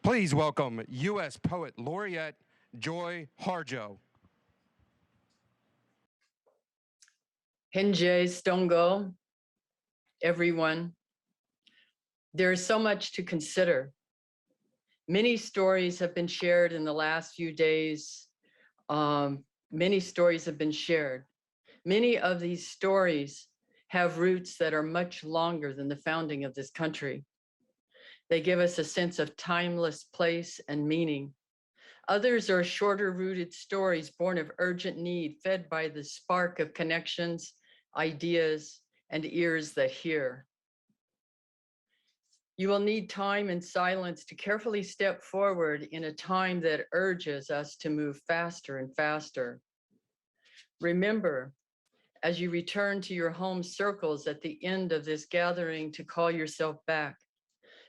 Please welcome U.S. Poet Laureate Joy Harjo. Henje Stongo, everyone. There is so much to consider. Many stories have been shared in the last few days. Many stories have been shared. Many of these stories have roots that are much longer than the founding of this country. They give us a sense of timeless place and meaning. Others are shorter rooted stories born of urgent need, fed by the spark of connections, ideas, and ears that hear. You will need time and silence to carefully step forward in a time that urges us to move faster and faster. Remember, as you return to your home circles at the end of this gathering, to call yourself back.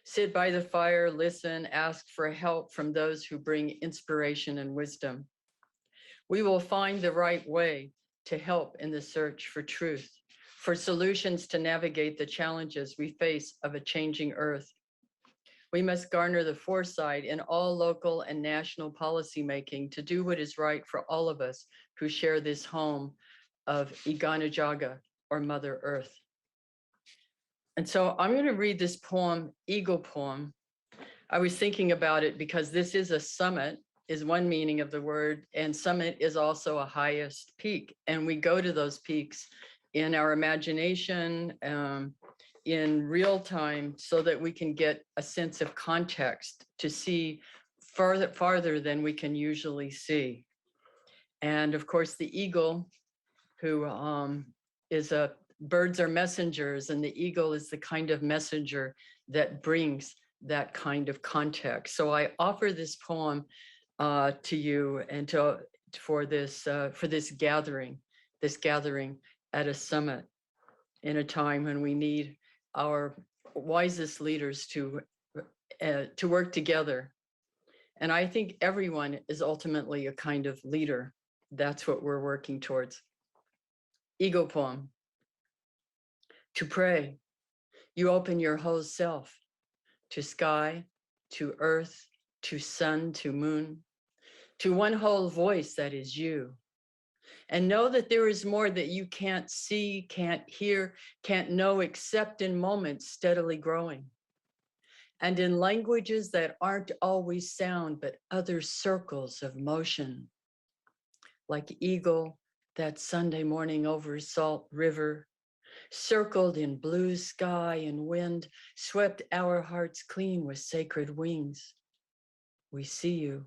Sit by the fire, listen, ask for help from those who bring inspiration and wisdom. We will find the right way to help in the search for truth, for solutions to navigate the challenges we face of a changing earth. We must garner the foresight in all local and national policymaking to do what is right for all of us who share this home of Iganajaga, or Mother Earth. And so I'm going to read this poem, Eagle Poem. I was thinking about it because this is a summit, is one meaning of the word, and summit is also a highest peak. And we go to those peaks in our imagination, in real time, so that we can get a sense of context to see farther than we can usually see. And of course, the eagle, who birds are messengers, and the eagle is the kind of messenger that brings that kind of context. So I offer this poem to you and for this gathering at a summit in a time when we need our wisest leaders to work together. And I think everyone is ultimately a kind of leader. That's what we're working towards. Eagle Poem. To pray, you open your whole self to sky, to earth, to sun, to moon, to one whole voice that is you. And know that there is more that you can't see, can't hear, can't know, except in moments steadily growing. And in languages that aren't always sound, but other circles of motion. Like eagle, that Sunday morning over Salt River, circled in blue sky and wind, swept our hearts clean with sacred wings. We see you,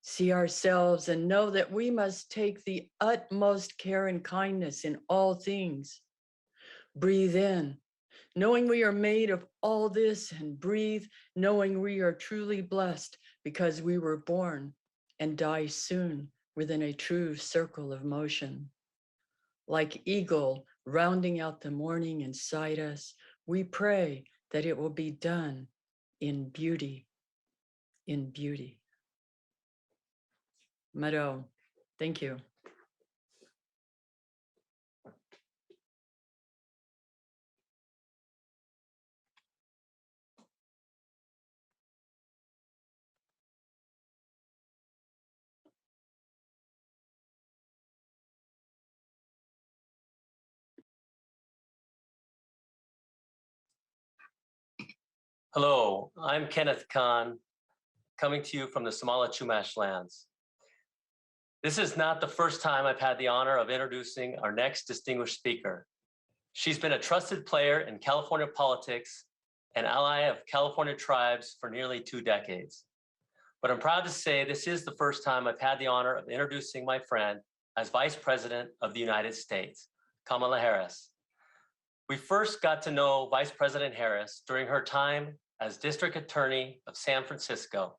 see ourselves, and know that we must take the utmost care and kindness in all things. Breathe in, knowing we are made of all this, and breathe, knowing we are truly blessed because we were born and die soon within a true circle of motion. Like eagle rounding out the morning inside us, we pray that it will be done in beauty, in beauty. Mado, thank you. Hello, I'm Kenneth Khan, coming to you from the Somali Chumash lands. This is not the first time I've had the honor of introducing our next distinguished speaker. She's been a trusted player in California politics, an ally of California tribes for nearly 2 decades. But I'm proud to say this is the first time I've had the honor of introducing my friend as Vice President of the United States, Kamala Harris. We first got to know Vice President Harris during her time as District Attorney of San Francisco.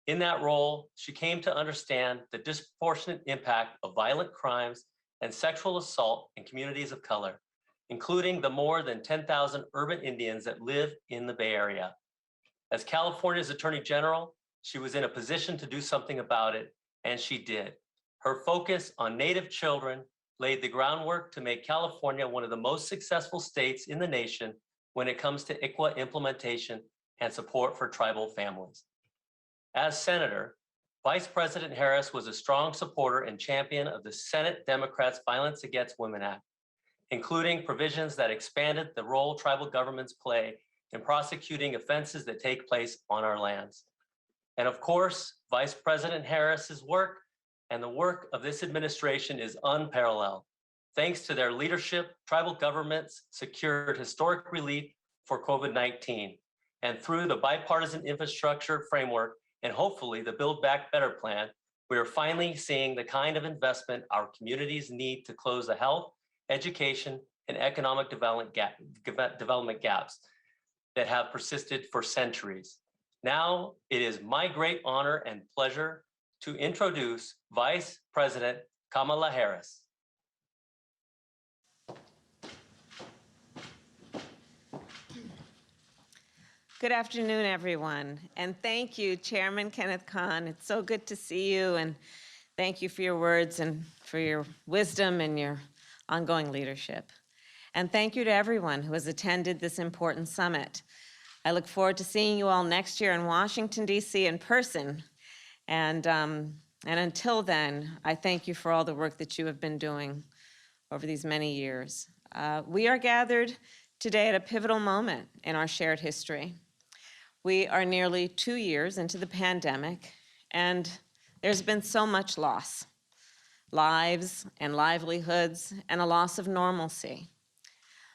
In that role, she came to understand the disproportionate impact of violent crimes and sexual assault in communities of color, including the more than 10,000 urban Indians that live in the Bay Area. As California's Attorney General, she was in a position to do something about it, and she did. Her focus on Native children laid the groundwork to make California one of the most successful states in the nation when it comes to ICWA implementation and support for tribal families. As senator, Vice President Harris was a strong supporter and champion of the Senate Democrats' Violence Against Women Act, including provisions that expanded the role tribal governments play in prosecuting offenses that take place on our lands. And of course, Vice President Harris's work and the work of this administration is unparalleled. Thanks to their leadership, tribal governments secured historic relief for COVID-19. And through the bipartisan infrastructure framework and hopefully the Build Back Better plan, we are finally seeing the kind of investment our communities need to close the health, education, and economic development gaps that have persisted for centuries. Now, it is my great honor and pleasure to introduce Vice President Kamala Harris. Good afternoon, everyone. And thank you, Chairman Kenneth Kahn. It's so good to see you, and thank you for your words and for your wisdom and your ongoing leadership. And thank you to everyone who has attended this important summit. I look forward to seeing you all next year in Washington, D.C. in person. And until then, I thank you for all the work that you have been doing over these many years. We are gathered today at a pivotal moment in our shared history. We are nearly 2 years into the pandemic, and there's been so much loss, lives and livelihoods, and a loss of normalcy.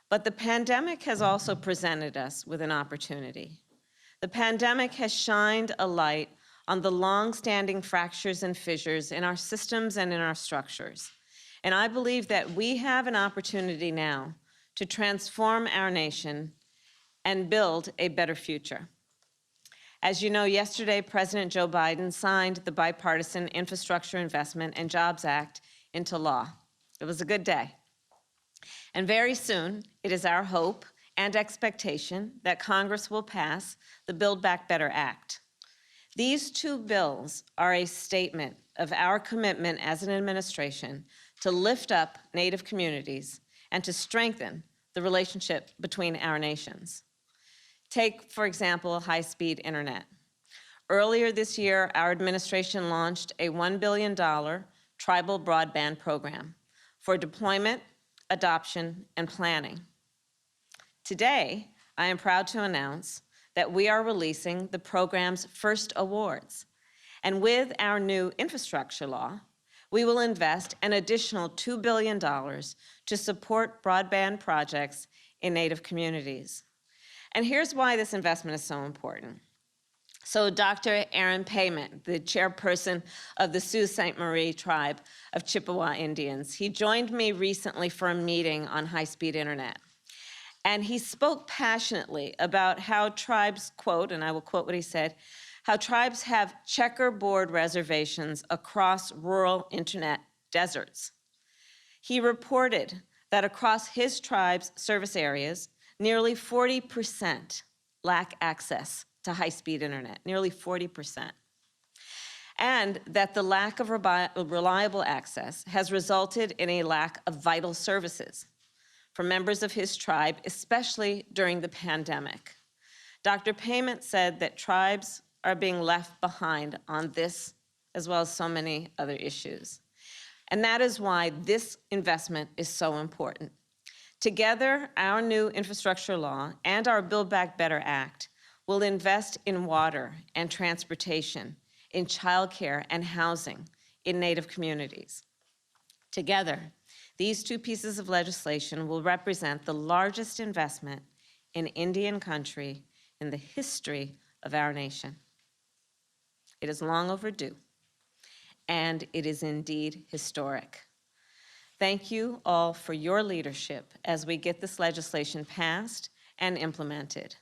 But the pandemic has also presented us with an opportunity. The pandemic has shined a light on the long-standing fractures and fissures in our systems and in our structures. And I believe that we have an opportunity now to transform our nation and build a better future. As you know, yesterday, President Joe Biden signed the Bipartisan Infrastructure Investment and Jobs Act into law. It was a good day. And very soon, it is our hope and expectation that Congress will pass the Build Back Better Act. These two bills are a statement of our commitment as an administration to lift up Native communities and to strengthen the relationship between our nations. Take, for example, high-speed internet. Earlier this year, our administration launched a $1 billion tribal broadband program for deployment, adoption, and planning. Today, I am proud to announce that we are releasing the program's first awards. And with our new infrastructure law, we will invest an additional $2 billion to support broadband projects in Native communities. And here's why this investment is so important. So Dr. Aaron Payment, the chairperson of the Sault Ste. Marie tribe of Chippewa Indians, he joined me recently for a meeting on high-speed internet. And he spoke passionately about how tribes, quote, and I will quote what he said, how tribes have checkerboard reservations across rural internet deserts. He reported that across his tribe's service areas, nearly 40% lack access to high-speed internet, nearly 40%. And that the lack of reliable access has resulted in a lack of vital services for members of his tribe, especially during the pandemic. Dr. Payment said that tribes are being left behind on this, as well as so many other issues. And that is why this investment is so important. Together, our new infrastructure law and our Build Back Better Act will invest in water and transportation, in childcare and housing in Native communities. Together, these two pieces of legislation will represent the largest investment in Indian country in the history of our nation. It is long overdue, and it is indeed historic. Thank you all for your leadership as we get this legislation passed and implemented.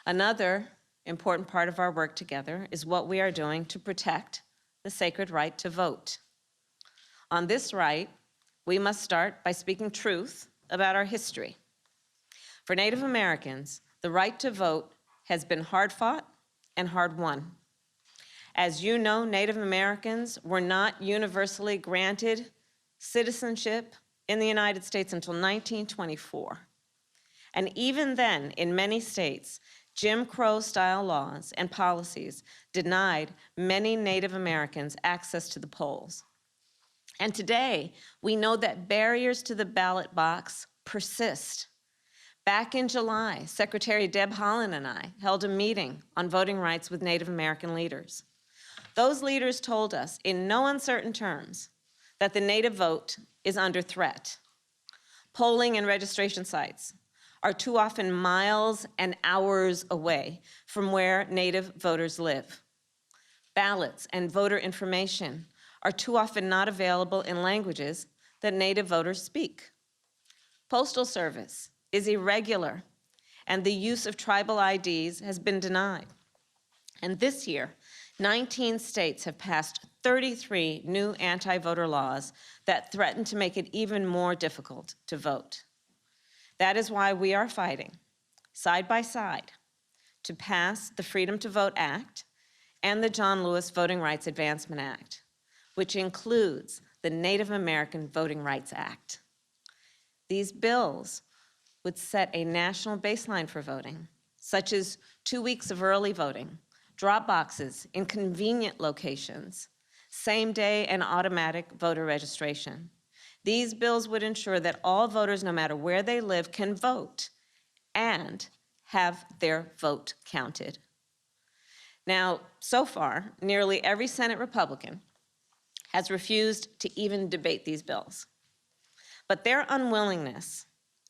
Another important part of our work together is what we are doing to protect the sacred right to vote. On this right, we must start by speaking truth about our history. For Native Americans, the right to vote has been hard-fought and hard-won. As you know, Native Americans were not universally granted citizenship in the United States until 1924. And even then, in many states, Jim Crow-style laws and policies denied many Native Americans access to the polls. And today, we know that barriers to the ballot box persist. Back in July, Secretary Deb Haaland and I held a meeting on voting rights with Native American leaders. Those leaders told us in no uncertain terms that the Native vote is under threat. Polling and registration sites are too often miles and hours away from where Native voters live. Ballots and voter information are too often not available in languages that Native voters speak. Postal service is irregular, and the use of tribal IDs has been denied. And this year, 19 states have passed 33 new anti-voter laws that threaten to make it even more difficult to vote. That is why we are fighting, side by side, to pass the Freedom to Vote Act and the John Lewis Voting Rights Advancement Act, which includes the Native American Voting Rights Act. These bills would set a national baseline for voting, such as 2 weeks of early voting, drop boxes in convenient locations, same-day and automatic voter registration. These bills would ensure that all voters, no matter where they live, can vote and have their vote counted. Now, so far, nearly every Senate Republican has refused to even debate these bills. But their unwillingness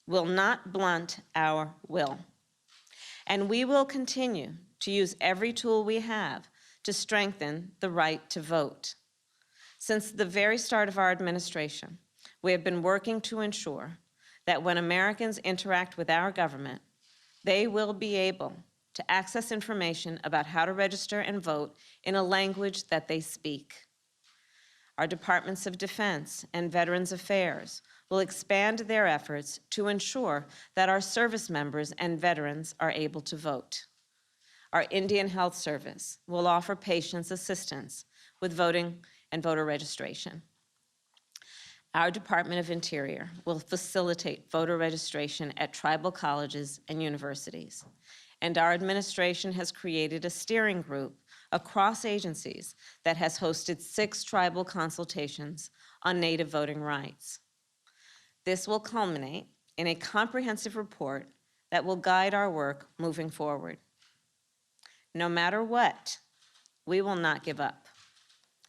will not blunt our will. And we will continue to use every tool we have to strengthen the right to vote. Since the very start of our administration, we have been working to ensure that when Americans interact with our government, they will be able to access information about how to register and vote in a language that they speak. Our Departments of Defense and Veterans Affairs will expand their efforts to ensure that our service members and veterans are able to vote. Our Indian Health Service will offer patients assistance with voting and voter registration. Our Department of Interior will facilitate voter registration at tribal colleges and universities. And our administration has created a steering group across agencies that has hosted 6 tribal consultations on Native voting rights. This will culminate in a comprehensive report that will guide our work moving forward. No matter what, we will not give up.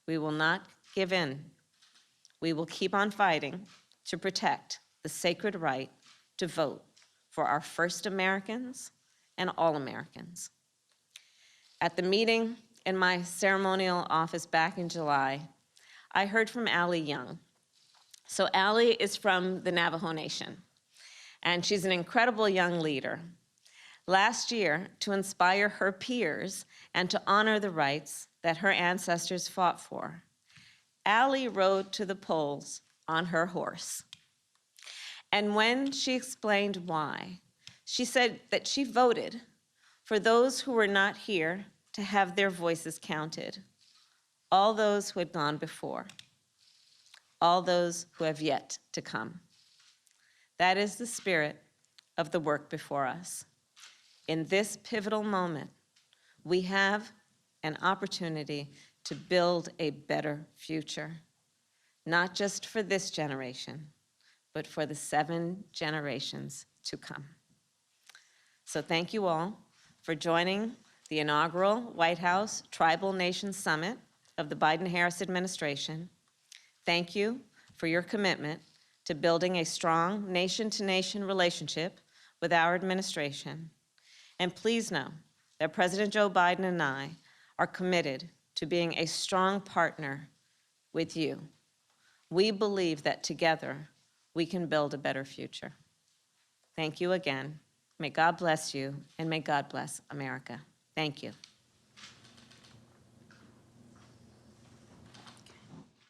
We will not give in. We will keep on fighting to protect the sacred right to vote for our first Americans and all Americans. At the meeting in my ceremonial office back in July, I heard from Allie Young. So Allie is from the Navajo Nation, and she's an incredible young leader. Last year, to inspire her peers and to honor the rights that her ancestors fought for, Allie rode to the polls on her horse. And when she explained why, she said that she voted for those who were not here to have their voices counted, all those who had gone before, all those who have yet to come. That is the spirit of the work before us. In this pivotal moment, we have an opportunity to build a better future, not just for this generation, but for the 7 generations to come. So thank you all for joining the inaugural White House Tribal Nations Summit of the Biden-Harris administration. Thank you for your commitment to building a strong nation-to-nation relationship with our administration. And please know that President Joe Biden and I are committed to being a strong partner with you. We believe that together we can build a better future. Thank you again. May God bless you, and may God bless America. Thank you.